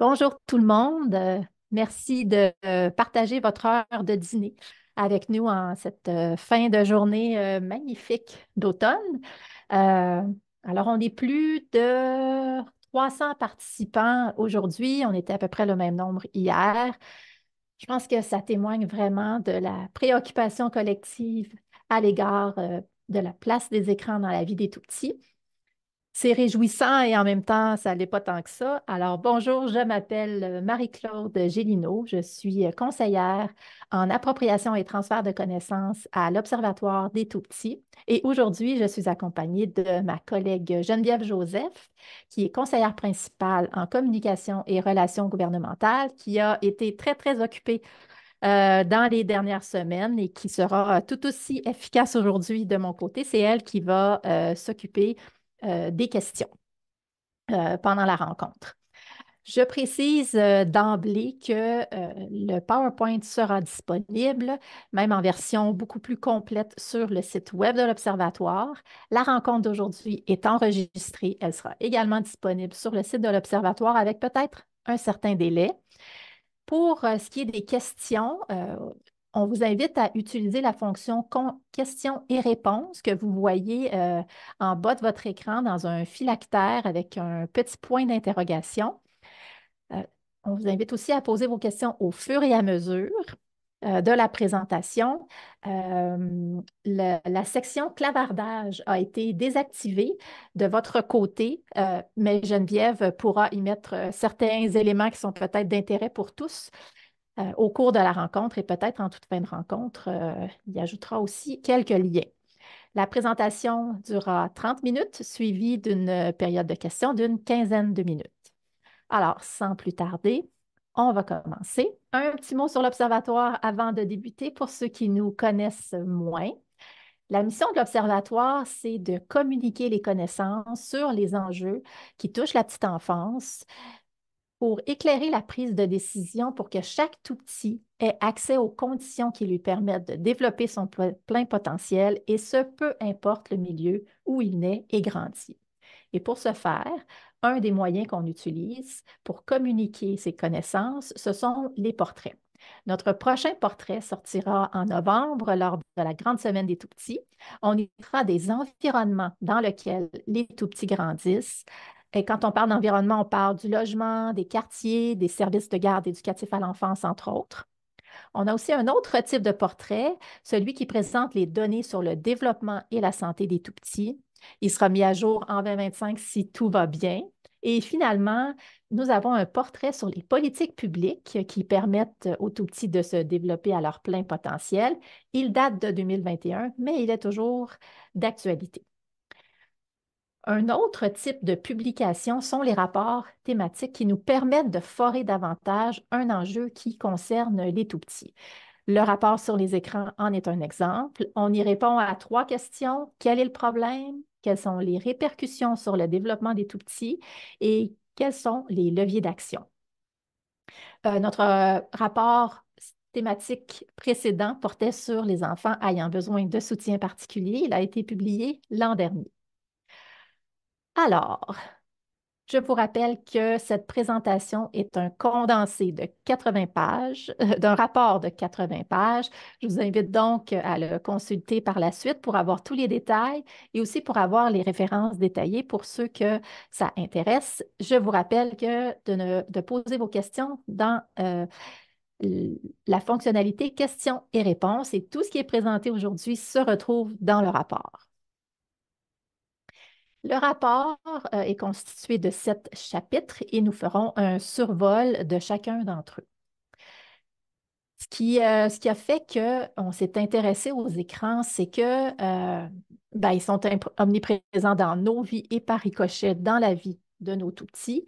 Bonjour tout le monde. Merci de partager votre heure de dîner avec nous en cette fin de journée magnifique d'automne. Euh, alors, on est plus de 300 participants aujourd'hui. On était à peu près le même nombre hier. Je pense que ça témoigne vraiment de la préoccupation collective à l'égard de la place des écrans dans la vie des tout-petits. C'est réjouissant et en même temps, ça l'est pas tant que ça. Alors, bonjour, je m'appelle Marie-Claude Gélineau. Je suis conseillère en appropriation et transfert de connaissances à l'Observatoire des tout-petits. Et aujourd'hui, je suis accompagnée de ma collègue Geneviève Joseph, qui est conseillère principale en communication et relations gouvernementales, qui a été très, très occupée dans les dernières semaines et qui sera tout aussi efficace aujourd'hui de mon côté. C'est elle qui va s'occuper des questions pendant la rencontre. Je précise d'emblée que le PowerPoint sera disponible, même en version beaucoup plus complète sur le site Web de l'Observatoire. La rencontre d'aujourd'hui est enregistrée. Elle sera également disponible sur le site de l'Observatoire avec peut-être un certain délai. Pour ce qui est des questions, on vous invite à utiliser la fonction questions et réponses que vous voyez en bas de votre écran dans un phylactère avec un petit point d'interrogation. Euh, on vous invite aussi à poser vos questions au fur et à mesure de la présentation. La section clavardage a été désactivée de votre côté, mais Geneviève pourra y mettre certains éléments qui sont peut-être d'intérêt pour tous au cours de la rencontre et peut-être en toute fin de rencontre, il ajoutera aussi quelques liens. La présentation durera 30 minutes, suivie d'une période de questions d'une quinzaine de minutes. Alors, sans plus tarder, on va commencer. Un petit mot sur l'Observatoire avant de débuter pour ceux qui nous connaissent moins. La mission de l'Observatoire, c'est de communiquer les connaissances sur les enjeux qui touchent la petite enfance pour éclairer la prise de décision pour que chaque tout-petit ait accès aux conditions qui lui permettent de développer son plein potentiel, et ce, peu importe le milieu où il naît et grandit. Et pour ce faire, un des moyens qu'on utilise pour communiquer ces connaissances, ce sont les portraits. Notre prochain portrait sortira en novembre lors de la grande semaine des tout-petits. On y fera des environnements dans lesquels les tout-petits grandissent. Et quand on parle d'environnement, on parle du logement, des quartiers, des services de garde éducatifs à l'enfance, entre autres. On a aussi un autre type de portrait, celui qui présente les données sur le développement et la santé des tout-petits. Il sera mis à jour en 2025 si tout va bien. Et finalement, nous avons un portrait sur les politiques publiques qui permettent aux tout-petits de se développer à leur plein potentiel. Il date de 2021, mais il est toujours d'actualité. Un autre type de publication sont les rapports thématiques qui nous permettent de forer davantage un enjeu qui concerne les tout-petits. Le rapport sur les écrans en est un exemple. On y répond à trois questions. Quel est le problème? Quelles sont les répercussions sur le développement des tout-petits? Et quels sont les leviers d'action? Notre rapport thématique précédent portait sur les enfants ayant besoin de soutien particulier. Il a été publié l'an dernier. Alors, je vous rappelle que cette présentation est un condensé de 80 pages, d'un rapport de 80 pages. Je vous invite donc à le consulter par la suite pour avoir tous les détails et aussi pour avoir les références détaillées pour ceux que ça intéresse. Je vous rappelle de poser vos questions dans la fonctionnalité questions et réponses, et tout ce qui est présenté aujourd'hui se retrouve dans le rapport. Le rapport est constitué de 7 chapitres et nous ferons un survol de chacun d'entre eux. Ce qui a fait qu'on s'est intéressé aux écrans, c'est que ils sont omniprésents dans nos vies et par ricochet dans la vie de nos tout-petits.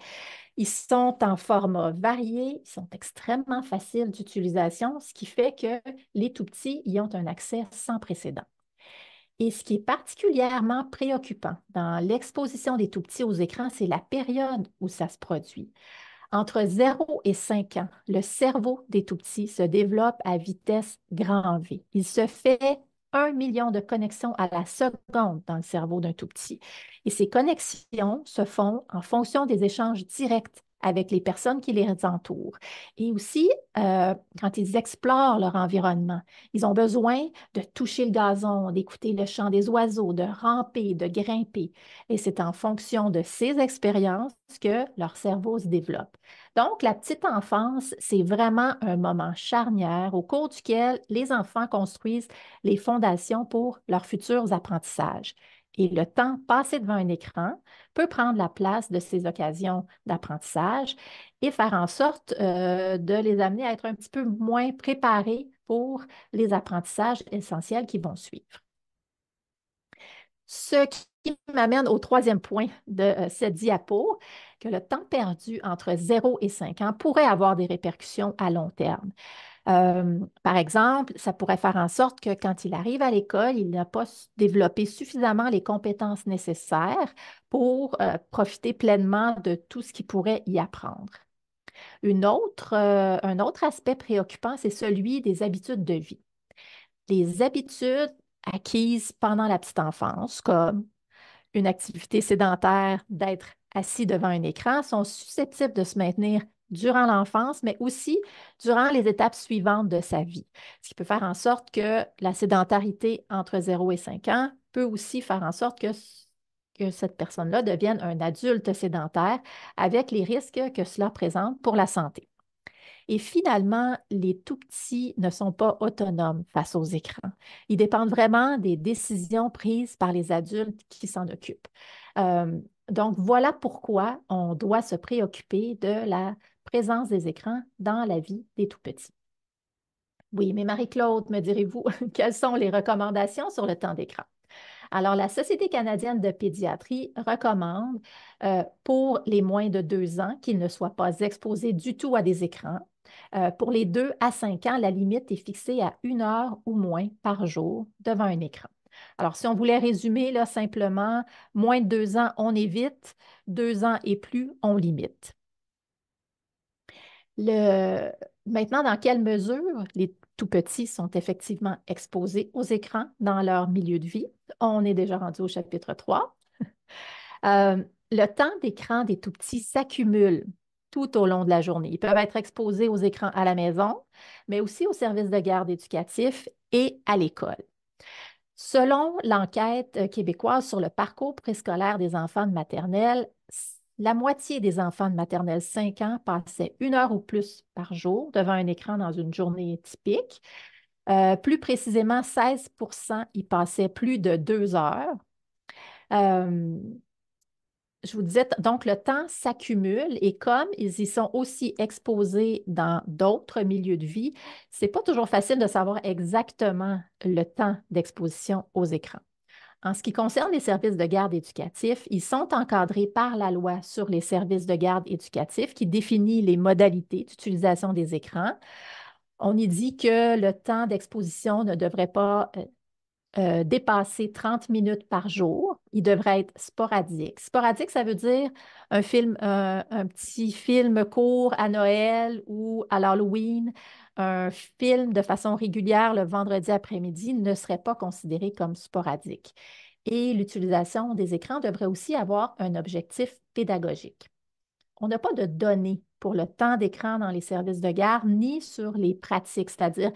Ils sont en format varié, ils sont extrêmement faciles d'utilisation, ce qui fait que les tout-petits y ont un accès sans précédent. Et ce qui est particulièrement préoccupant dans l'exposition des tout-petits aux écrans, c'est la période où ça se produit. Entre 0 et 5 ans, le cerveau des tout-petits se développe à vitesse grand V. Il se fait 1 million de connexions à la seconde dans le cerveau d'un tout-petit. Et ces connexions se font en fonction des échanges directs avec les personnes qui les entourent. Et aussi, quand ils explorent leur environnement, ils ont besoin de toucher le gazon, d'écouter le chant des oiseaux, de ramper, de grimper. Et c'est en fonction de ces expériences que leur cerveau se développe. Donc, la petite enfance, c'est vraiment un moment charnière au cours duquel les enfants construisent les fondations pour leurs futurs apprentissages. Et le temps passé devant un écran peut prendre la place de ces occasions d'apprentissage et faire en sorte de les amener à être un petit peu moins préparés pour les apprentissages essentiels qui vont suivre. Ce qui m'amène au troisième point de cette diapo, que le temps perdu entre 0 et 5 ans pourrait avoir des répercussions à long terme. Par exemple, ça pourrait faire en sorte que quand il arrive à l'école, il n'a pas développé suffisamment les compétences nécessaires pour profiter pleinement de tout ce qu'il pourrait y apprendre. Un autre aspect préoccupant, c'est celui des habitudes de vie. Les habitudes acquises pendant la petite enfance, comme une activité sédentaire d'être assis devant un écran, sont susceptibles de se maintenir durant l'enfance, mais aussi durant les étapes suivantes de sa vie. Ce qui peut faire en sorte que la sédentarité entre 0 et 5 ans peut aussi faire en sorte que cette personne-là devienne un adulte sédentaire avec les risques que cela présente pour la santé. Et finalement, les tout-petits ne sont pas autonomes face aux écrans. Ils dépendent vraiment des décisions prises par les adultes qui s'en occupent. Donc, voilà pourquoi on doit se préoccuper de la présence des écrans dans la vie des tout-petits. Oui, mais Marie-Claude, me direz-vous, quelles sont les recommandations sur le temps d'écran? Alors, la Société canadienne de pédiatrie recommande pour les moins de 2 ans qu'ils ne soient pas exposés du tout à des écrans. Pour les 2 à 5 ans, la limite est fixée à 1 heure ou moins par jour devant un écran. Alors, si on voulait résumer là, simplement, moins de 2 ans, on évite, 2 ans et plus, on limite. Maintenant, dans quelle mesure les tout petits sont effectivement exposés aux écrans dans leur milieu de vie? On est déjà rendu au chapitre 3. Le temps d'écran des tout petits s'accumule tout au long de la journée. Ils peuvent être exposés aux écrans à la maison, mais aussi au service de garde éducatif et à l'école. Selon l'enquête québécoise sur le parcours préscolaire des enfants de maternelle, la moitié des enfants de maternelle 5 ans passaient 1 heure ou plus par jour devant un écran dans une journée typique. Plus précisément, 16% y passaient plus de 2 heures. Je vous disais, donc le temps s'accumule et comme ils y sont aussi exposés dans d'autres milieux de vie, ce n'est pas toujours facile de savoir exactement le temps d'exposition aux écrans. En ce qui concerne les services de garde éducatifs, ils sont encadrés par la loi sur les services de garde éducatifs qui définit les modalités d'utilisation des écrans. On y dit que le temps d'exposition ne devrait pas dépasser 30 minutes par jour. Il devrait être sporadique. Sporadique, ça veut dire un petit film court à Noël ou à l'Halloween. Un film de façon régulière le vendredi après-midi ne serait pas considéré comme sporadique. Et l'utilisation des écrans devrait aussi avoir un objectif pédagogique. On n'a pas de données pour le temps d'écran dans les services de garde ni sur les pratiques, c'est-à-dire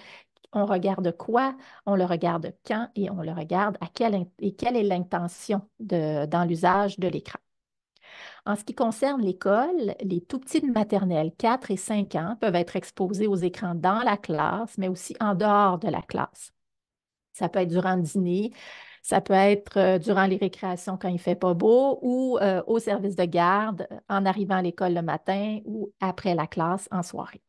on regarde quoi, on le regarde quand et on le regarde et quelle est l'intention dans l'usage de l'écran. En ce qui concerne l'école, les tout-petits de maternelle 4 et 5 ans peuvent être exposés aux écrans dans la classe, mais aussi en dehors de la classe. Ça peut être durant le dîner, ça peut être durant les récréations quand il ne fait pas beau ou au service de garde en arrivant à l'école le matin ou après la classe en soirée.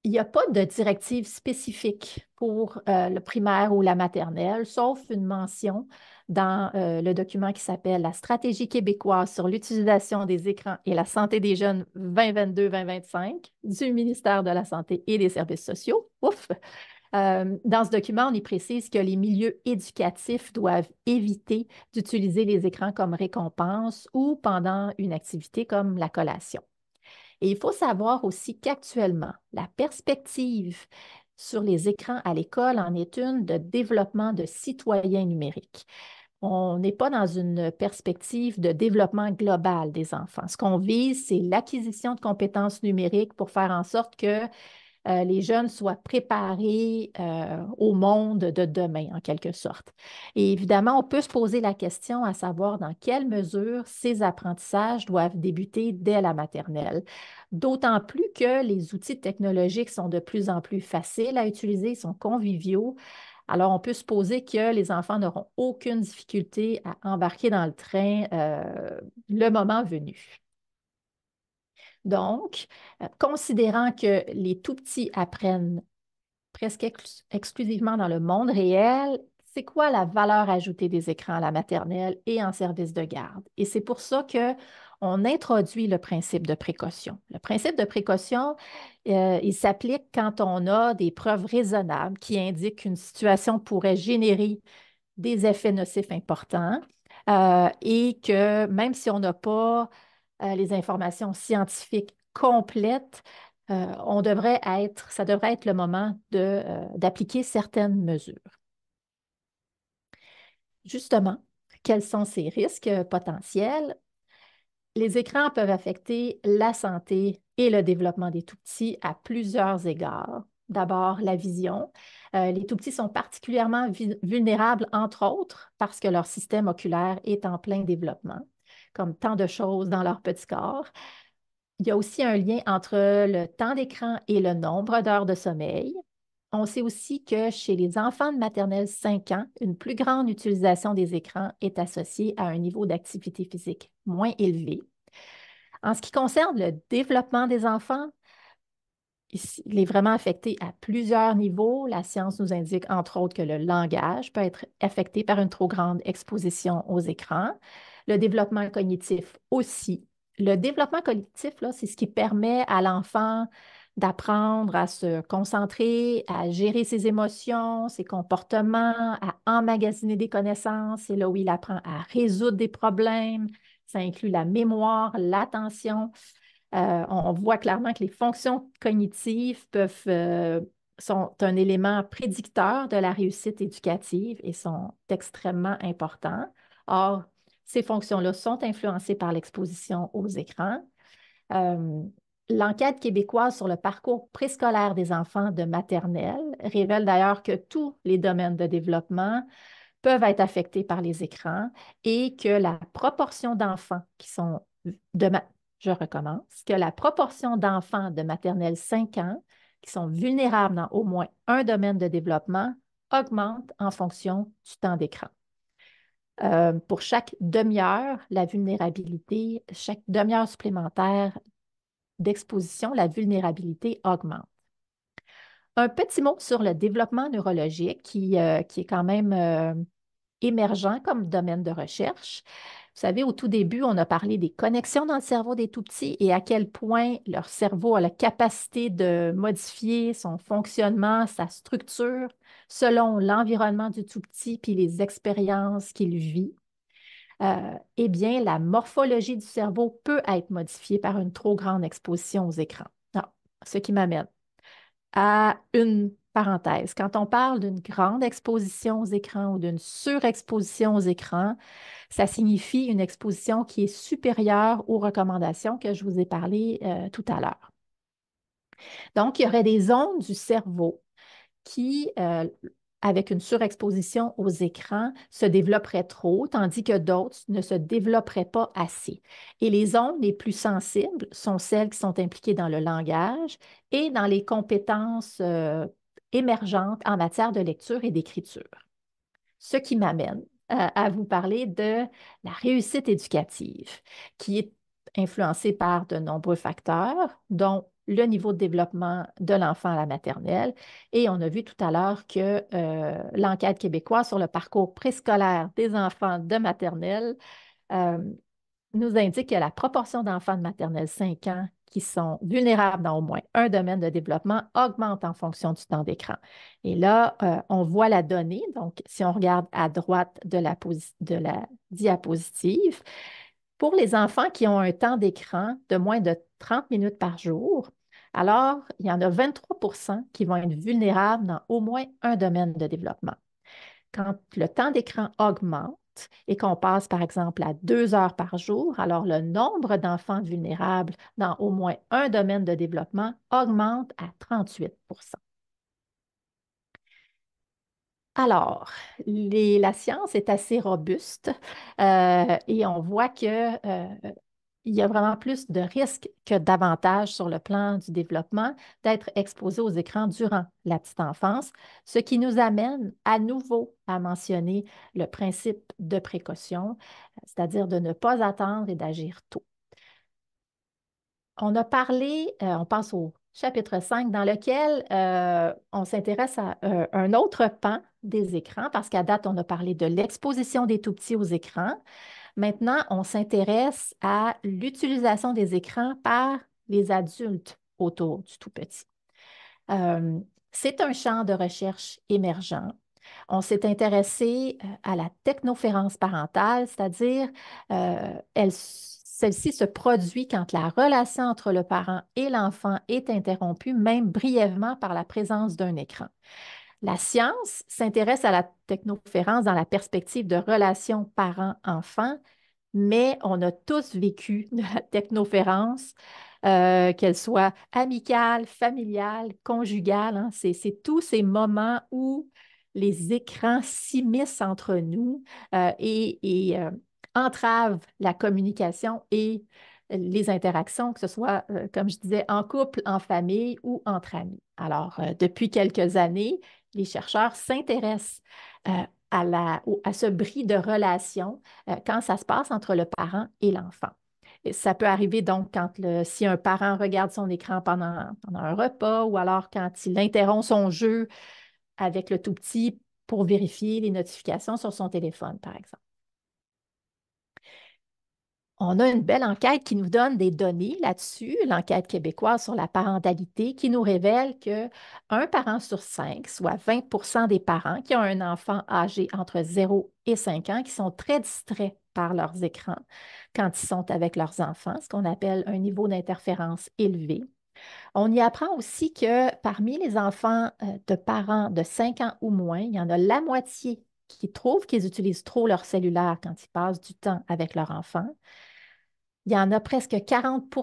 Il n'y a pas de directive spécifique pour le primaire ou la maternelle, sauf une mention dans le document qui s'appelle La stratégie québécoise sur l'utilisation des écrans et la santé des jeunes 2022-2025 du ministère de la Santé et des Services sociaux. Ouf! Dans ce document, on y précise que les milieux éducatifs doivent éviter d'utiliser les écrans comme récompense ou pendant une activité comme la collation. Et il faut savoir aussi qu'actuellement, la perspective sur les écrans à l'école en est une de développement de citoyens numériques. on n'est pas dans une perspective de développement global des enfants. Ce qu'on vise, c'est l'acquisition de compétences numériques pour faire en sorte que les jeunes soient préparés au monde de demain, en quelque sorte. Et évidemment, on peut se poser la question à savoir dans quelle mesure ces apprentissages doivent débuter dès la maternelle. D'autant plus que les outils technologiques sont de plus en plus faciles à utiliser, sont conviviaux. Alors, on peut supposer que les enfants n'auront aucune difficulté à embarquer dans le train le moment venu. Donc, considérant que les tout-petits apprennent presque exclusivement dans le monde réel, c'est quoi la valeur ajoutée des écrans à la maternelle et en service de garde? Et c'est pour ça qu'on introduit le principe de précaution. Le principe de précaution, il s'applique quand on a des preuves raisonnables qui indiquent qu'une situation pourrait générer des effets nocifs importants et que même si on n'a pas les informations scientifiques complètes, ça devrait être le moment d'appliquer certaines mesures. Justement, quels sont ces risques potentiels? Les écrans peuvent affecter la santé et le développement des tout-petits à plusieurs égards. D'abord, la vision. Les tout-petits sont particulièrement vulnérables, entre autres, parce que leur système oculaire est en plein développement, comme tant de choses dans leur petit corps. Il y a aussi un lien entre le temps d'écran et le nombre d'heures de sommeil. On sait aussi que chez les enfants de maternelle 5 ans, une plus grande utilisation des écrans est associée à un niveau d'activité physique moins élevé. En ce qui concerne le développement des enfants, il est vraiment affecté à plusieurs niveaux. La science nous indique, entre autres, que le langage peut être affecté par une trop grande exposition aux écrans. Le développement cognitif aussi. Le développement cognitif, là, c'est ce qui permet à l'enfant d'apprendre à se concentrer, à gérer ses émotions, ses comportements, à emmagasiner des connaissances. C'est là où il apprend à résoudre des problèmes. Ça inclut la mémoire, l'attention. On voit clairement que les fonctions cognitives sont un élément prédicteur de la réussite éducative et sont extrêmement importants. Or, ces fonctions-là sont influencées par l'exposition aux écrans. Euh, L'enquête québécoise sur le parcours préscolaire des enfants de maternelle révèle d'ailleurs que tous les domaines de développement peuvent être affectés par les écrans et que la proportion d'enfants qui sont de ma- je recommence, que la proportion d'enfants de maternelle 5 ans qui sont vulnérables dans au moins un domaine de développement augmente en fonction du temps d'écran. Pour chaque demi-heure, la vulnérabilité, chaque demi-heure supplémentaire d'exposition, la vulnérabilité augmente. Un petit mot sur le développement neurologique qui est quand même émergent comme domaine de recherche. Vous savez, au tout début, on a parlé des connexions dans le cerveau des tout-petits et à quel point leur cerveau a la capacité de modifier son fonctionnement, sa structure, selon l'environnement du tout-petit puis les expériences qu'il vit. Eh bien, la morphologie du cerveau peut être modifiée par une trop grande exposition aux écrans. Ah, ce qui m'amène à une parenthèse. Quand on parle d'une grande exposition aux écrans ou d'une surexposition aux écrans, ça signifie une exposition qui est supérieure aux recommandations que je vous ai parlé tout à l'heure. Donc, il y aurait des zones du cerveau qui, avec une surexposition aux écrans, se développeraient trop, tandis que d'autres ne se développeraient pas assez. Et les zones les plus sensibles sont celles qui sont impliquées dans le langage et dans les compétences émergentes en matière de lecture et d'écriture. Ce qui m'amène à vous parler de la réussite éducative, qui est influencée par de nombreux facteurs, dont le niveau de développement de l'enfant à la maternelle. Et on a vu tout à l'heure que l'enquête québécoise sur le parcours préscolaire des enfants de maternelle euh, nous indique que la proportion d'enfants de maternelle 5 ans qui sont vulnérables dans au moins un domaine de développement augmente en fonction du temps d'écran. Et là, on voit la donnée. Donc, si on regarde à droite de la diapositive, pour les enfants qui ont un temps d'écran de moins de 30 minutes par jour, alors il y en a 23 qui vont être vulnérables dans au moins un domaine de développement. Quand le temps d'écran augmente, et qu'on passe, par exemple, à 2 heures par jour, alors le nombre d'enfants vulnérables dans au moins un domaine de développement augmente à 38. Alors, la science est assez robuste et on voit il y a vraiment plus de risques que d'avantages sur le plan du développement d'être exposé aux écrans durant la petite enfance, ce qui nous amène à nouveau à mentionner le principe de précaution, c'est-à-dire de ne pas attendre et d'agir tôt. On a parlé, on passe au chapitre 5, dans lequel on s'intéresse à un autre pan des écrans, parce qu'à date, on a parlé de l'exposition des tout-petits aux écrans. Maintenant, on s'intéresse à l'utilisation des écrans par les adultes autour du tout-petit. Euh, c'est un champ de recherche émergent. On s'est intéressé à la technoférence parentale, c'est-à-dire celle-ci se produit quand la relation entre le parent et l'enfant est interrompue, même brièvement par la présence d'un écran. La science s'intéresse à la technoférence dans la perspective de relations parent-enfant, mais on a tous vécu de la technoférence, qu'elle soit amicale, familiale, conjugale, hein. C'est tous ces moments où les écrans s'immiscent entre nous et entravent la communication et les interactions, que ce soit, comme je disais, en couple, en famille ou entre amis. Alors, depuis quelques années, les chercheurs s'intéressent à ce bris de relation quand ça se passe entre le parent et l'enfant. Et ça peut arriver donc si un parent regarde son écran pendant un repas ou alors quand il interrompt son jeu avec le tout petit pour vérifier les notifications sur son téléphone, par exemple. On a une belle enquête qui nous donne des données là-dessus, l'enquête québécoise sur la parentalité, qui nous révèle que un parent sur 5, soit 20 des parents qui ont un enfant âgé entre 0 et 5 ans, qui sont très distraits par leurs écrans quand ils sont avec leurs enfants, ce qu'on appelle un niveau d'interférence élevé. On y apprend aussi que parmi les enfants de parents de 5 ans ou moins, il y en a la moitié qui trouvent qu'ils utilisent trop leur cellulaire quand ils passent du temps avec leur enfant. Il y en a presque 40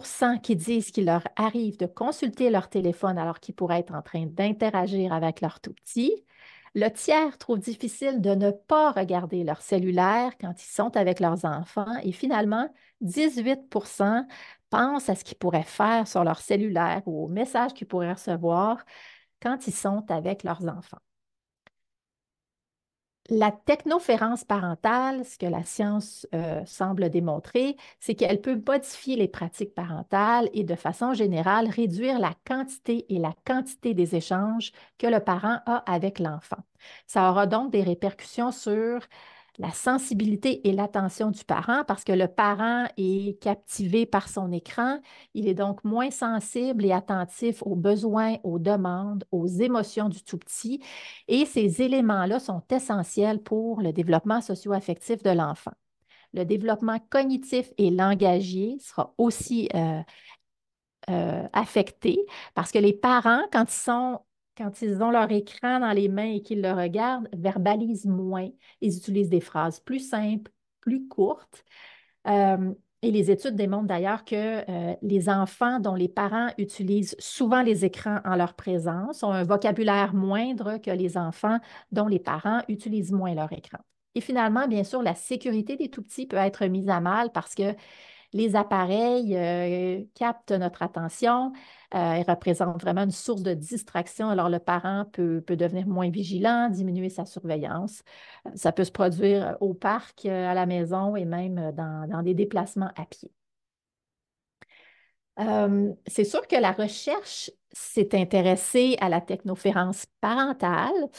qui disent qu'il leur arrive de consulter leur téléphone alors qu'ils pourraient être en train d'interagir avec leur tout petit. Le tiers trouve difficile de ne pas regarder leur cellulaire quand ils sont avec leurs enfants. Et finalement, 18 pensent à ce qu'ils pourraient faire sur leur cellulaire ou aux messages qu'ils pourraient recevoir quand ils sont avec leurs enfants. La technoférence parentale, ce que la science semble démontrer, c'est qu'elle peut modifier les pratiques parentales et de façon générale réduire la quantité et la quantité des échanges que le parent a avec l'enfant. Ça aura donc des répercussions sur la sensibilité et l'attention du parent parce que le parent est captivé par son écran. Il est donc moins sensible et attentif aux besoins, aux demandes, aux émotions du tout petit. Et ces éléments-là sont essentiels pour le développement socio-affectif de l'enfant. Le développement cognitif et langagier sera aussi affecté parce que les parents, quand ils ont leur écran dans les mains et qu'ils le regardent, verbalisent moins. Ils utilisent des phrases plus simples, plus courtes. Euh, et les études démontrent d'ailleurs que les enfants dont les parents utilisent souvent les écrans en leur présence ont un vocabulaire moindre que les enfants dont les parents utilisent moins leur écran. Et finalement, bien sûr, la sécurité des tout-petits peut être mise à mal parce que les appareils captent notre attention. Ils représentent vraiment une source de distraction. Alors, le parent peut devenir moins vigilant, diminuer sa surveillance. Ça peut se produire au parc, à la maison et même dans des déplacements à pied. C'est sûr que la recherche s'est intéressée à la technoférence parentale.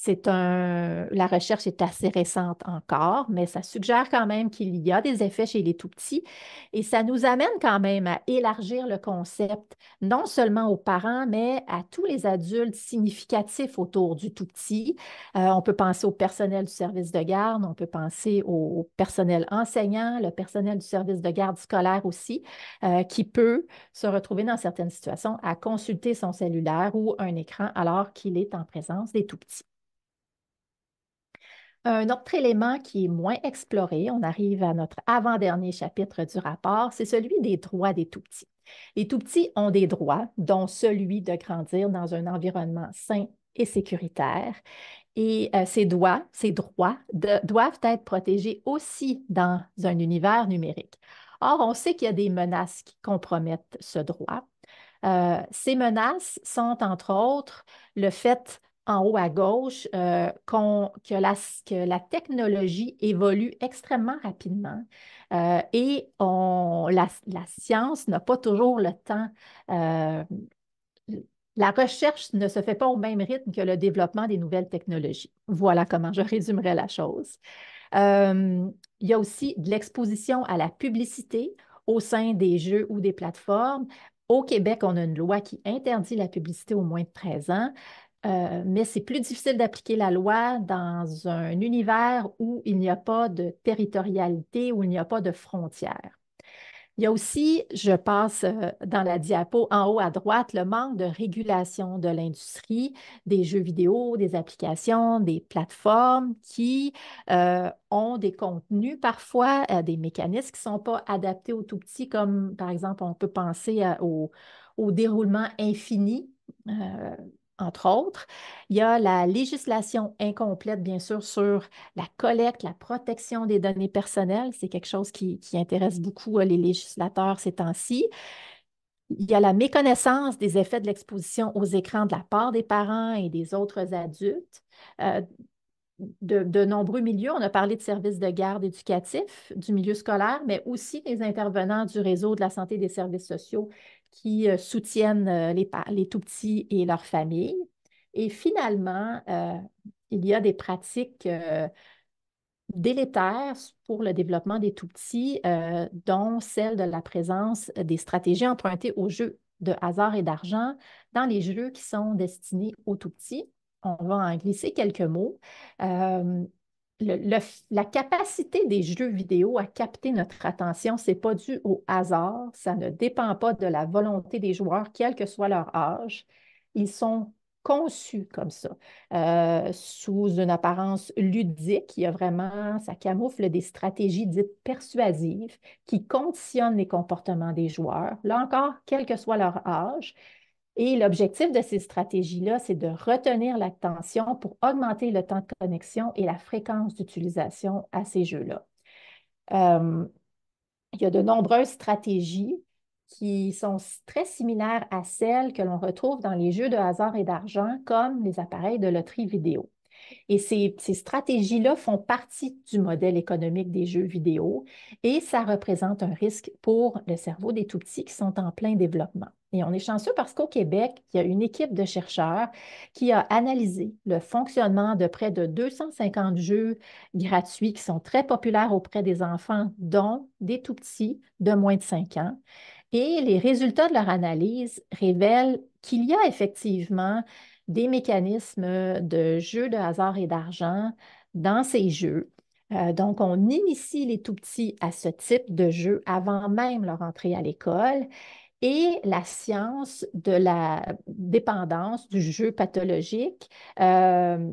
La recherche est assez récente encore, mais ça suggère quand même qu'il y a des effets chez les tout-petits et ça nous amène quand même à élargir le concept, non seulement aux parents, mais à tous les adultes significatifs autour du tout-petit. On peut penser au personnel du service de garde, on peut penser au personnel enseignant, le personnel du service de garde scolaire aussi, qui peut se retrouver dans certaines situations à consulter son cellulaire ou un écran alors qu'il est en présence des tout-petits. Un autre élément qui est moins exploré, on arrive à notre avant-dernier chapitre du rapport, c'est celui des droits des tout-petits. Les tout-petits ont des droits, dont celui de grandir dans un environnement sain et sécuritaire. Et ces droits doivent être protégés aussi dans un univers numérique. Or, on sait qu'il y a des menaces qui compromettent ce droit. Ces menaces sont, entre autres, le fait en haut à gauche que la technologie évolue extrêmement rapidement et la science n'a pas toujours le temps. euh, la recherche ne se fait pas au même rythme que le développement des nouvelles technologies. Voilà comment je résumerais la chose. Euh, il y a aussi de l'exposition à la publicité au sein des jeux ou des plateformes. Au Québec, on a une loi qui interdit la publicité aux moins de 13 ans, mais c'est plus difficile d'appliquer la loi dans un univers où il n'y a pas de territorialité, où il n'y a pas de frontières. Il y a aussi, je passe dans la diapo en haut à droite, le manque de régulation de l'industrie des jeux vidéo, des applications, des plateformes qui ont des contenus, parfois des mécanismes qui ne sont pas adaptés aux tout petits, comme par exemple, on peut penser au déroulement infini. euh, Entre autres. Il y a la législation incomplète, bien sûr, sur la collecte, la protection des données personnelles. C'est quelque chose qui intéresse beaucoup les législateurs ces temps-ci. Il y a la méconnaissance des effets de l'exposition aux écrans de la part des parents et des autres adultes. Euh, de nombreux milieux, on a parlé de services de garde éducatifs, du milieu scolaire, mais aussi des intervenants du réseau de la santé et des services sociaux qui soutiennent les tout-petits et leurs familles. Et finalement, il y a des pratiques délétères pour le développement des tout-petits, dont celle de la présence des stratégies empruntées aux jeux de hasard et d'argent dans les jeux qui sont destinés aux tout-petits. On va en glisser quelques mots. Euh, la capacité des jeux vidéo à capter notre attention, ce n'est pas dû au hasard, ça ne dépend pas de la volonté des joueurs, quel que soit leur âge. Ils sont conçus comme ça, sous une apparence ludique. Il y a vraiment, ça camoufle des stratégies dites persuasives qui conditionnent les comportements des joueurs, là encore, quel que soit leur âge. Et l'objectif de ces stratégies-là, c'est de retenir l'attention pour augmenter le temps de connexion et la fréquence d'utilisation à ces jeux-là. Euh, il y a de nombreuses stratégies qui sont très similaires à celles que l'on retrouve dans les jeux de hasard et d'argent, comme les appareils de loterie vidéo. Et ces stratégies-là font partie du modèle économique des jeux vidéo et ça représente un risque pour le cerveau des tout-petits qui sont en plein développement. Et on est chanceux parce qu'au Québec, il y a une équipe de chercheurs qui a analysé le fonctionnement de près de 250 jeux gratuits qui sont très populaires auprès des enfants, dont des tout-petits de moins de 5 ans. Et les résultats de leur analyse révèlent qu'il y a effectivement des mécanismes de jeux de hasard et d'argent dans ces jeux. Donc, on initie les tout-petits à ce type de jeu avant même leur entrée à l'école. Et la science de la dépendance du jeu pathologique euh,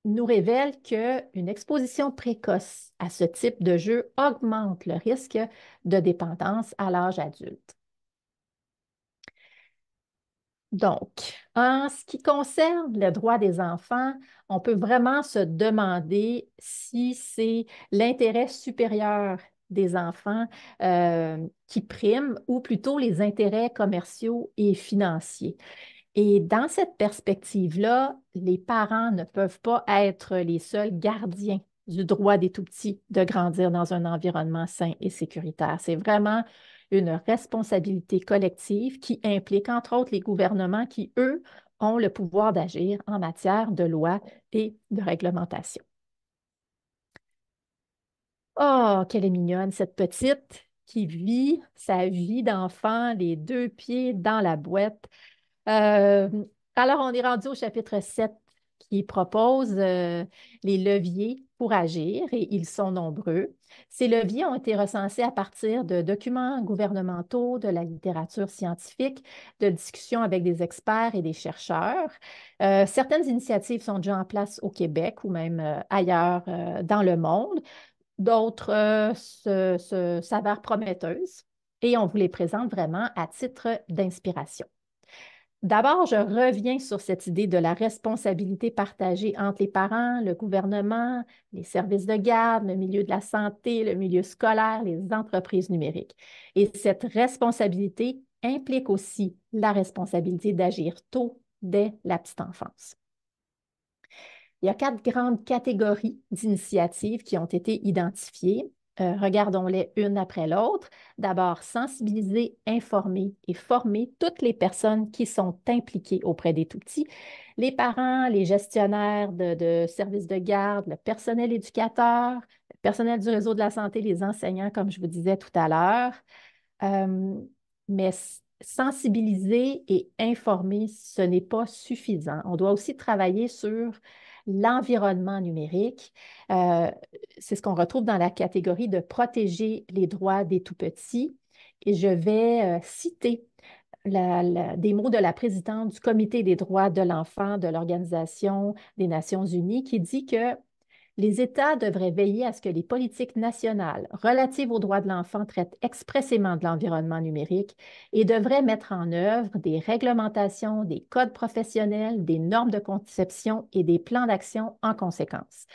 nous révèle qu'une exposition précoce à ce type de jeu augmente le risque de dépendance à l'âge adulte. Donc, en ce qui concerne le droit des enfants, on peut vraiment se demander si c'est l'intérêt supérieur des enfants qui prime ou plutôt les intérêts commerciaux et financiers. Et dans cette perspective-là, les parents ne peuvent pas être les seuls gardiens du droit des tout-petits de grandir dans un environnement sain et sécuritaire. C'est vraiment une responsabilité collective qui implique, entre autres, les gouvernements qui, eux, ont le pouvoir d'agir en matière de loi et de réglementation. Oh, qu'elle est mignonne, cette petite qui vit sa vie d'enfant, les deux pieds dans la boîte. Euh, alors, on est rendu au chapitre 7 qui propose les leviers pour agir et ils sont nombreux. Ces leviers ont été recensés à partir de documents gouvernementaux, de la littérature scientifique, de discussions avec des experts et des chercheurs. Certaines initiatives sont déjà en place au Québec ou même ailleurs dans le monde. D'autres s'avèrent prometteuses et on vous les présente vraiment à titre d'inspiration. D'abord, je reviens sur cette idée de la responsabilité partagée entre les parents, le gouvernement, les services de garde, le milieu de la santé, le milieu scolaire, les entreprises numériques. Et cette responsabilité implique aussi la responsabilité d'agir tôt dès la petite enfance. Il y a 4 grandes catégories d'initiatives qui ont été identifiées. Regardons-les une après l'autre. D'abord, sensibiliser, informer et former toutes les personnes qui sont impliquées auprès des tout-petits, les parents, les gestionnaires de services de garde, le personnel éducateur, le personnel du réseau de la santé, les enseignants, comme je vous disais tout à l'heure. Euh, mais sensibiliser et informer, ce n'est pas suffisant. On doit aussi travailler sur l'environnement numérique. Euh, c'est ce qu'on retrouve dans la catégorie de protéger les droits des tout-petits. Et je vais citer des mots de la présidente du Comité des droits de l'enfant de l'Organisation des Nations unies qui dit que les États devraient veiller à ce que les politiques nationales relatives aux droits de l'enfant traitent expressément de l'environnement numérique et devraient mettre en œuvre des réglementations, des codes professionnels, des normes de conception et des plans d'action en conséquence.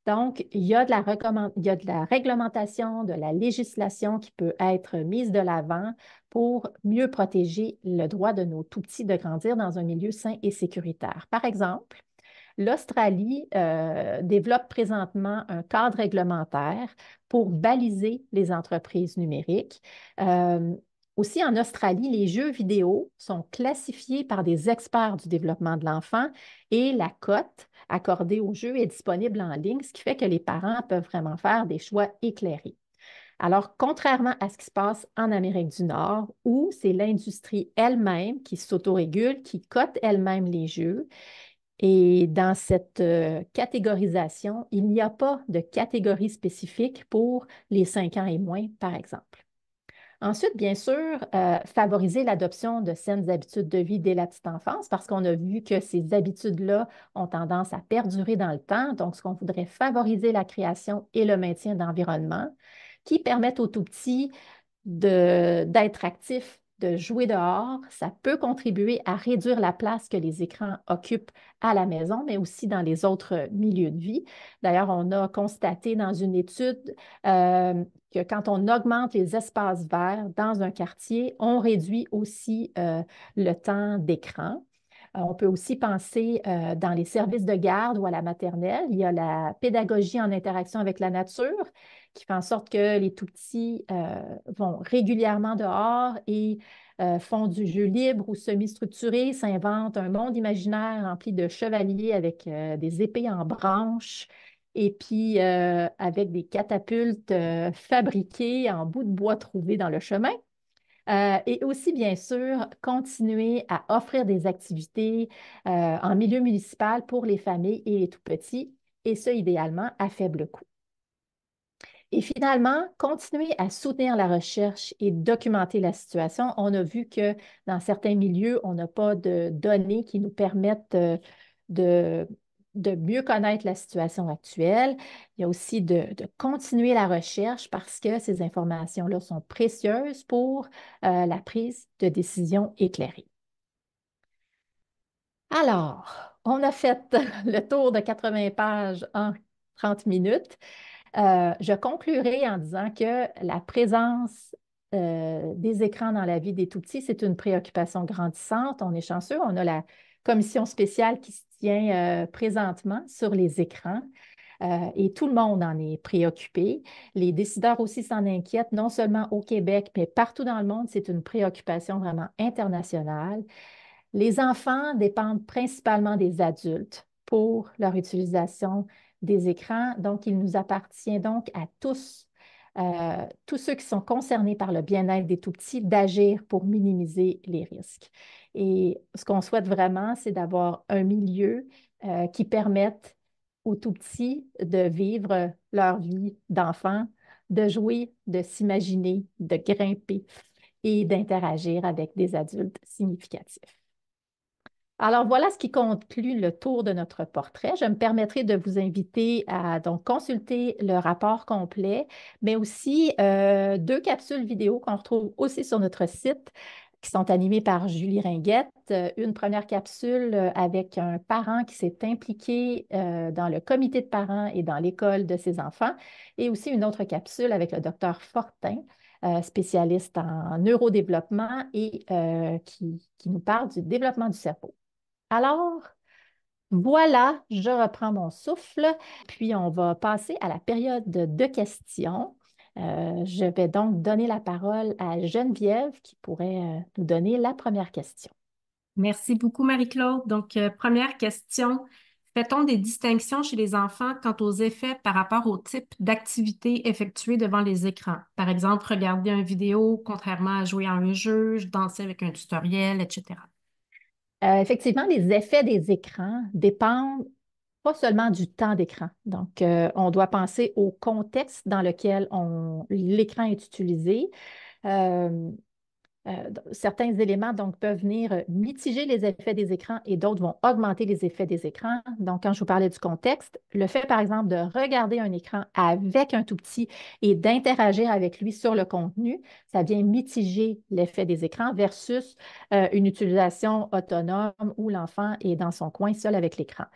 Donc, il y a de la réglementation, de la législation qui peut être mise de l'avant pour mieux protéger le droit de nos tout-petits de grandir dans un milieu sain et sécuritaire. Par exemple, l'Australie développe présentement un cadre réglementaire pour baliser les entreprises numériques. Euh, Aussi, en Australie, les jeux vidéo sont classifiés par des experts du développement de l'enfant et la cote accordée aux jeux est disponible en ligne, ce qui fait que les parents peuvent vraiment faire des choix éclairés. Alors, contrairement à ce qui se passe en Amérique du Nord, où c'est l'industrie elle-même qui s'autorégule, qui cote elle-même les jeux, et dans cette catégorisation, il n'y a pas de catégorie spécifique pour les 5 ans et moins, par exemple. Ensuite, bien sûr, favoriser l'adoption de saines habitudes de vie dès la petite enfance, parce qu'on a vu que ces habitudes-là ont tendance à perdurer dans le temps. Donc, ce qu'on voudrait favoriser la création et le maintien d'environnements qui permettent aux tout-petits d'être actifs, de jouer dehors. Ça peut contribuer à réduire la place que les écrans occupent à la maison, mais aussi dans les autres milieux de vie. D'ailleurs, on a constaté dans une étude que quand on augmente les espaces verts dans un quartier, on réduit aussi le temps d'écran. On peut aussi penser dans les services de garde ou à la maternelle. Il y a la pédagogie en interaction avec la nature qui fait en sorte que les tout-petits vont régulièrement dehors et font du jeu libre ou semi-structuré, s'inventent un monde imaginaire rempli de chevaliers avec des épées en branches et puis avec des catapultes fabriquées en bout de bois trouvés dans le chemin. Et aussi, bien sûr, continuer à offrir des activités en milieu municipal pour les familles et les tout-petits, et ça, idéalement, à faible coût. Et finalement, continuer à soutenir la recherche et documenter la situation. On a vu que dans certains milieux, on n'a pas de données qui nous permettent de, de mieux connaître la situation actuelle. Il y a aussi de continuer la recherche parce que ces informations-là sont précieuses pour la prise de décision éclairée. Alors, on a fait le tour de 80 pages en 30 minutes. Je conclurai en disant que la présence des écrans dans la vie des tout-petits, c'est une préoccupation grandissante. On est chanceux. On a la commission spéciale qui se tient présentement sur les écrans et tout le monde en est préoccupé. Les décideurs aussi s'en inquiètent, non seulement au Québec, mais partout dans le monde. C'est une préoccupation vraiment internationale. Les enfants dépendent principalement des adultes pour leur utilisation des écrans. Donc, il nous appartient donc à tous ceux qui sont concernés par le bien-être des tout-petits, d'agir pour minimiser les risques. Et ce qu'on souhaite vraiment, c'est d'avoir un milieu qui permette aux tout petits de vivre leur vie d'enfant, de jouer, de s'imaginer, de grimper et d'interagir avec des adultes significatifs. Alors voilà ce qui conclut le tour de notre portrait. Je me permettrai de vous inviter à donc consulter le rapport complet, mais aussi deux capsules vidéo qu'on retrouve aussi sur notre site qui sont animées par Julie Ringuette. Une première capsule avec un parent qui s'est impliqué dans le comité de parents et dans l'école de ses enfants, et aussi une autre capsule avec le docteur Fortin, spécialiste en neurodéveloppement et qui nous parle du développement du cerveau. Alors, voilà, je reprends mon souffle, puis on va passer à la période de questions. Je vais donc donner la parole à Geneviève qui pourrait nous donner la première question. Merci beaucoup, Marie-Claude. Donc, première question. Fait-on des distinctions chez les enfants quant aux effets par rapport au type d'activité effectuée devant les écrans? Par exemple, regarder une vidéo contrairement à jouer à un jeu, danser avec un tutoriel, etc. Effectivement, les effets des écrans dépendent pas seulement du temps d'écran. Donc, on doit penser au contexte dans lequel l'écran est utilisé. Euh, Certains éléments donc, peuvent venir mitiger les effets des écrans et d'autres vont augmenter les effets des écrans. Donc, quand je vous parlais du contexte, le fait, par exemple, de regarder un écran avec un tout petit et d'interagir avec lui sur le contenu, ça vient mitiger l'effet des écrans versus une utilisation autonome où l'enfant est dans son coin seul avec l'écran.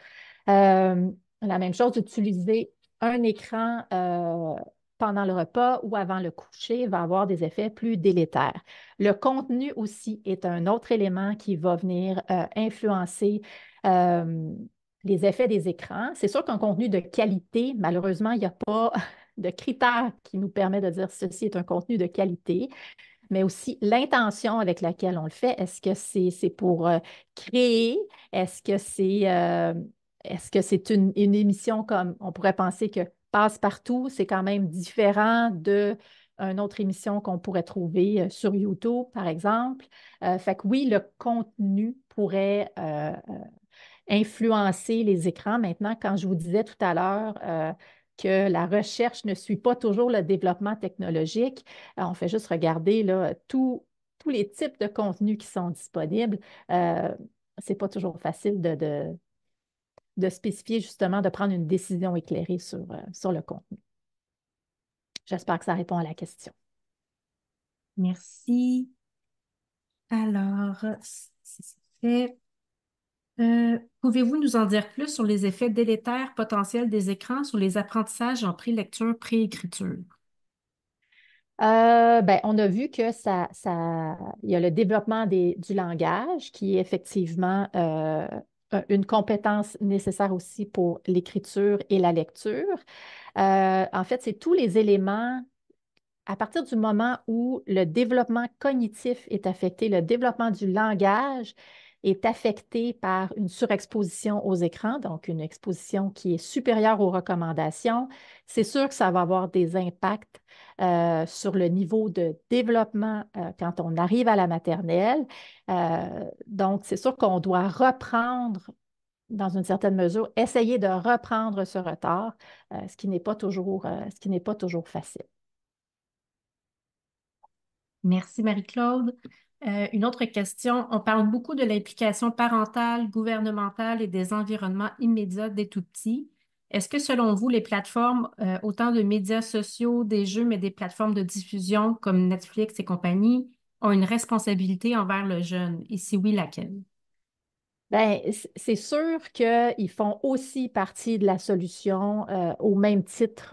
La même chose, d'utiliser un écran pendant le repas ou avant le coucher va avoir des effets plus délétères. Le contenu aussi est un autre élément qui va venir influencer euh, les effets des écrans. C'est sûr qu'un contenu de qualité, malheureusement, il n'y a pas de critères qui nous permet de dire ceci est un contenu de qualité, mais aussi l'intention avec laquelle on le fait. Est-ce que c'est pour créer? Est-ce que c'est une émission comme on pourrait penser que Passe-Partout, c'est quand même différent de une autre émission qu'on pourrait trouver sur YouTube, par exemple. Fait que oui, le contenu pourrait influencer les écrans. Maintenant, quand je vous disais tout à l'heure que la recherche ne suit pas toujours le développement technologique, on fait juste regarder là, tous les types de contenus qui sont disponibles. Euh, c'est pas toujours facile de spécifier justement, de prendre une décision éclairée sur le contenu. J'espère que ça répond à la question. Merci. Alors, c'est fait. Pouvez-vous nous en dire plus sur les effets délétères potentiels des écrans sur les apprentissages en prélecture, préécriture? Ben, on a vu que il y a le développement du langage qui est effectivement une compétence nécessaire aussi pour l'écriture et la lecture. En fait, c'est tous les éléments à partir du moment où le développement cognitif est affecté, le développement du langage est affecté par une surexposition aux écrans, donc une exposition qui est supérieure aux recommandations, c'est sûr que ça va avoir des impacts sur le niveau de développement quand on arrive à la maternelle. Donc, c'est sûr qu'on doit reprendre dans une certaine mesure, essayer de reprendre ce retard, ce qui n'est pas toujours facile. Merci Marie-Claude. Une autre question. On parle beaucoup de l'implication parentale, gouvernementale et des environnements immédiats des tout-petits. Est-ce que selon vous, les plateformes, autant de médias sociaux, des jeux, mais des plateformes de diffusion comme Netflix et compagnie, ont une responsabilité envers le jeune? Et si oui, laquelle? Bien, c'est sûr qu'ils font aussi partie de la solution au même titre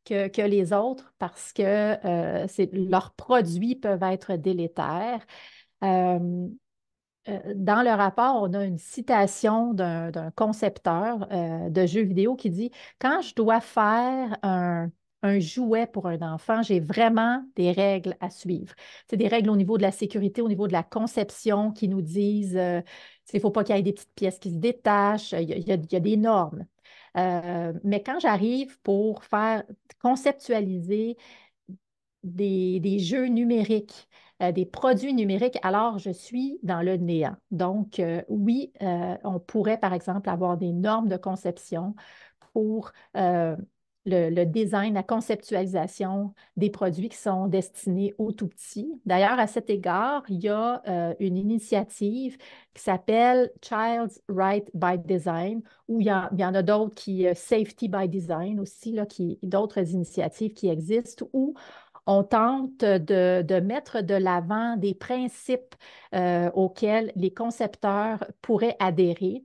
que les autres parce que leurs produits peuvent être délétères. Euh, Dans le rapport, on a une citation d'un concepteur de jeux vidéo qui dit, quand je dois faire un jouet pour un enfant, j'ai vraiment des règles à suivre. C'est des règles au niveau de la sécurité, au niveau de la conception qui nous disent il ne faut pas qu'il y ait des petites pièces qui se détachent, il y a des normes. Mais quand j'arrive pour faire conceptualiser des jeux numériques, des produits numériques, alors je suis dans le néant. Donc, oui, on pourrait, par exemple, avoir des normes de conception pour le design, la conceptualisation des produits qui sont destinés aux tout petits. D'ailleurs, à cet égard, il y a une initiative qui s'appelle Child's Right by Design, où il y en a d'autres qui, Safety by Design aussi, là, d'autres initiatives qui existent, où on tente de mettre de l'avant des principes auxquels les concepteurs pourraient adhérer.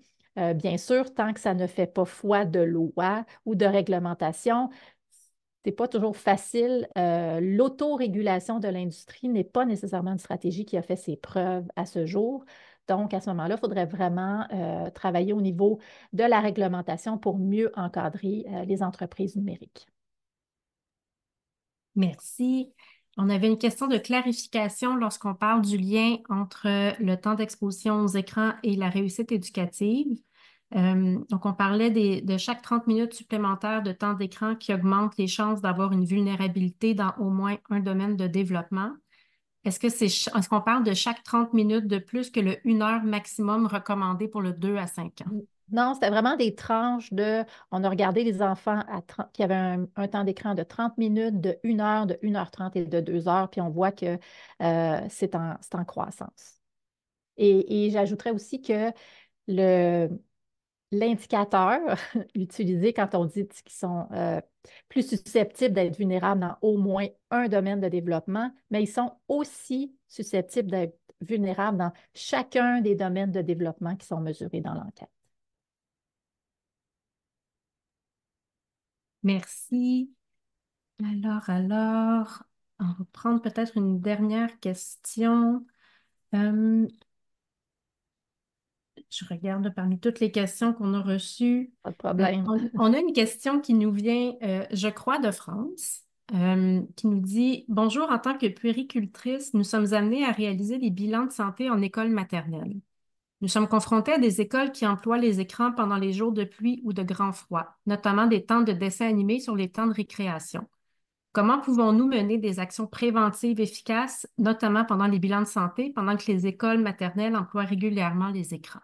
Bien sûr, tant que ça ne fait pas foi de loi ou de réglementation, c'est pas toujours facile. L'autorégulation de l'industrie n'est pas nécessairement une stratégie qui a fait ses preuves à ce jour. Donc, à ce moment-là, il faudrait vraiment travailler au niveau de la réglementation pour mieux encadrer les entreprises numériques. Merci. On avait une question de clarification lorsqu'on parle du lien entre le temps d'exposition aux écrans et la réussite éducative. Donc, on parlait de chaque 30 minutes supplémentaires de temps d'écran qui augmente les chances d'avoir une vulnérabilité dans au moins un domaine de développement. Est-ce qu'on parle de chaque 30 minutes de plus que le 1 heure maximum recommandé pour le 2 à 5 ans? Non, c'était vraiment des tranches de. On a regardé les enfants qui avaient un temps d'écran de 30 minutes, de 1 heure, de 1 h 30 et de 2 heures, puis on voit que c'est en croissance. Et j'ajouterais aussi que le, l'indicateur utilisé quand on dit qu'ils sont plus susceptibles d'être vulnérables dans au moins un domaine de développement, mais ils sont aussi susceptibles d'être vulnérables dans chacun des domaines de développement qui sont mesurés dans l'enquête. Merci. Alors, on va prendre peut-être une dernière question. Euh, je regarde parmi toutes les questions qu'on a reçues. Pas de problème. On a une question qui nous vient, je crois, de France, qui nous dit: Bonjour, en tant que puéricultrice, nous sommes amenés à réaliser des bilans de santé en école maternelle. Nous sommes confrontés à des écoles qui emploient les écrans pendant les jours de pluie ou de grand froid, notamment des temps de dessins animés sur les temps de récréation. Comment pouvons-nous mener des actions préventives efficaces, notamment pendant les bilans de santé, pendant que les écoles maternelles emploient régulièrement les écrans?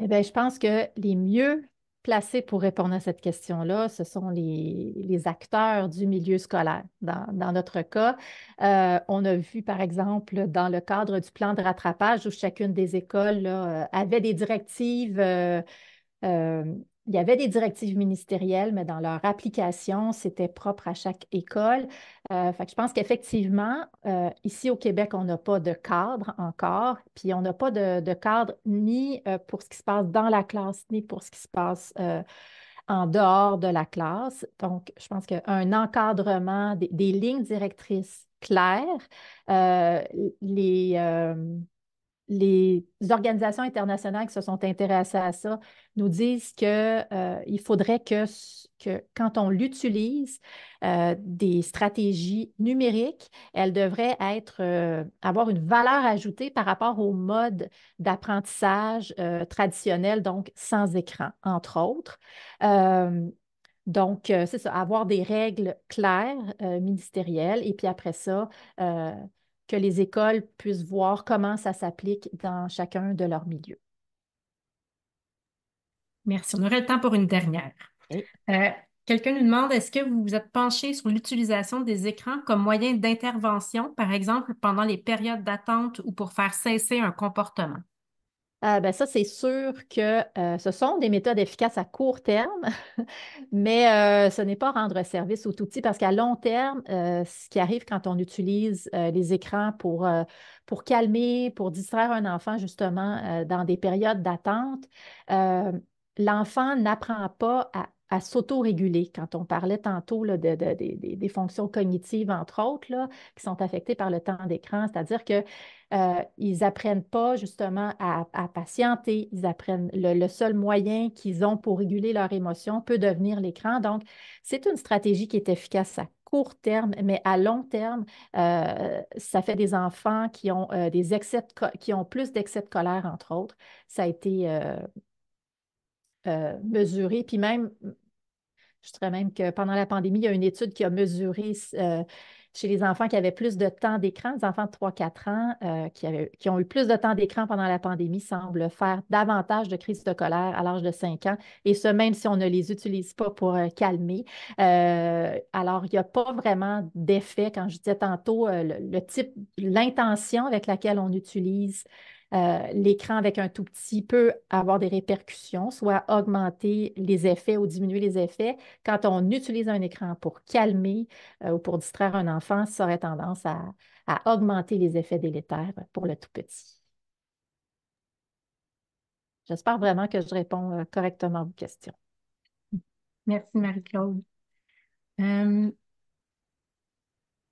Eh bien, je pense que les mieux placés pour répondre à cette question-là, ce sont les acteurs du milieu scolaire. Dans notre cas, on a vu, par exemple, dans le cadre du plan de rattrapage où chacune des écoles là, avait des directives euh, il y avait des directives ministérielles, mais dans leur application, c'était propre à chaque école. Fait que je pense qu'effectivement, ici au Québec, on n'a pas de cadre encore, puis on n'a pas de cadre ni pour ce qui se passe dans la classe, ni pour ce qui se passe en dehors de la classe. Donc, je pense qu'un encadrement, des lignes directrices claires, euh, les, euh, les organisations internationales qui se sont intéressées à ça nous disent que, il faudrait que quand on l'utilise, des stratégies numériques, elles devraient avoir une valeur ajoutée par rapport au mode d'apprentissage traditionnel, donc sans écran, entre autres. Euh, donc, c'est ça, avoir des règles claires, ministérielles, et puis après ça, euh, que les écoles puissent voir comment ça s'applique dans chacun de leurs milieux. Merci. On aurait le temps pour une dernière. OK. Euh, Quelqu'un nous demande, est-ce que vous vous êtes penché sur l'utilisation des écrans comme moyen d'intervention, par exemple pendant les périodes d'attente ou pour faire cesser un comportement? Ben ça, c'est sûr que ce sont des méthodes efficaces à court terme, mais ce n'est pas rendre service aux tout petits parce qu'à long terme, ce qui arrive quand on utilise les écrans pour calmer, pour distraire un enfant justement dans des périodes d'attente, euh, l'enfant n'apprend pas à s'autoréguler. Quand on parlait tantôt là, des fonctions cognitives, entre autres, là, qui sont affectées par le temps d'écran, c'est-à-dire que ils n'apprennent pas justement à patienter, ils apprennent le seul moyen qu'ils ont pour réguler leurs émotions peut devenir l'écran. Donc, c'est une stratégie qui est efficace à court terme, mais à long terme, ça fait des enfants qui ont qui ont plus d'excès de colère, entre autres. Ça a été mesuré, puis même Je dirais même que pendant la pandémie, il y a une étude qui a mesuré chez les enfants qui avaient plus de temps d'écran, les enfants de 3-4 ans qui ont eu plus de temps d'écran pendant la pandémie semblent faire davantage de crises de colère à l'âge de 5 ans, et ce, même si on ne les utilise pas pour calmer. Alors, il n'y a pas vraiment d'effet, quand je disais tantôt, le type, l'intention avec laquelle on utilise l'écran avec un tout petit peut avoir des répercussions, soit augmenter les effets ou diminuer les effets. Quand on utilise un écran pour calmer ou pour distraire un enfant, ça aurait tendance à augmenter les effets délétères pour le tout petit. J'espère vraiment que je réponds correctement à vos questions. Merci, Marie-Claude. Euh,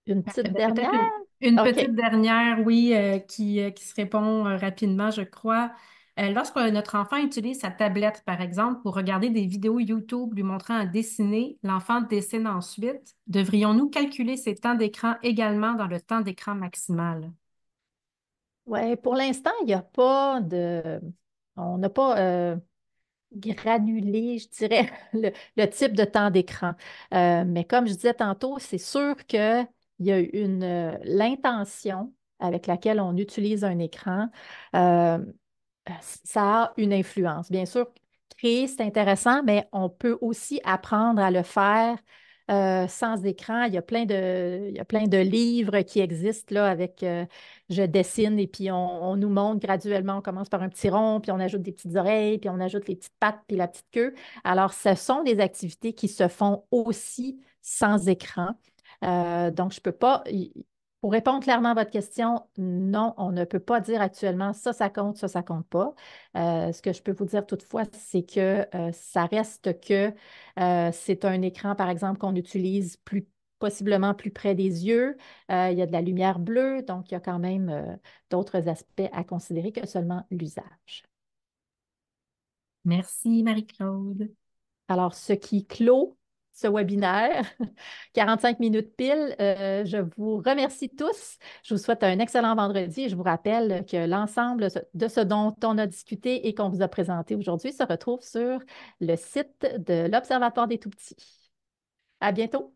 Une petite dernière? Peut-être une OK. petite dernière, oui, qui se répond rapidement, je crois. Lorsque notre enfant utilise sa tablette, par exemple, pour regarder des vidéos YouTube lui montrant à dessiner, l'enfant dessine ensuite. Devrions-nous calculer ses temps d'écran également dans le temps d'écran maximal? Oui, pour l'instant, il n'y a pas de. On n'a pas granulé, je dirais, le type de temps d'écran. Mais comme je disais tantôt, c'est sûr qu'il y a l'intention avec laquelle on utilise un écran. euh, Ça a une influence. Bien sûr, créer, c'est intéressant, mais on peut aussi apprendre à le faire sans écran. Il y a plein de livres qui existent là avec je dessine et puis on nous montre graduellement, on commence par un petit rond, puis on ajoute des petites oreilles, puis on ajoute les petites pattes, puis la petite queue. Alors, ce sont des activités qui se font aussi sans écran. Donc, je ne peux pas. Pour répondre clairement à votre question, non, on ne peut pas dire actuellement ça compte, ça compte pas. Ce que je peux vous dire toutefois, c'est que ça reste que c'est un écran, par exemple, qu'on utilise possiblement plus près des yeux. Il y a de la lumière bleue, donc il y a quand même d'autres aspects à considérer que seulement l'usage. Merci, Marie-Claude. Alors, ce qui clôt ce webinaire, 45 minutes pile, je vous remercie tous. Je vous souhaite un excellent vendredi et je vous rappelle que l'ensemble de ce dont on a discuté et qu'on vous a présenté aujourd'hui se retrouve sur le site de l'Observatoire des tout-petits. À bientôt.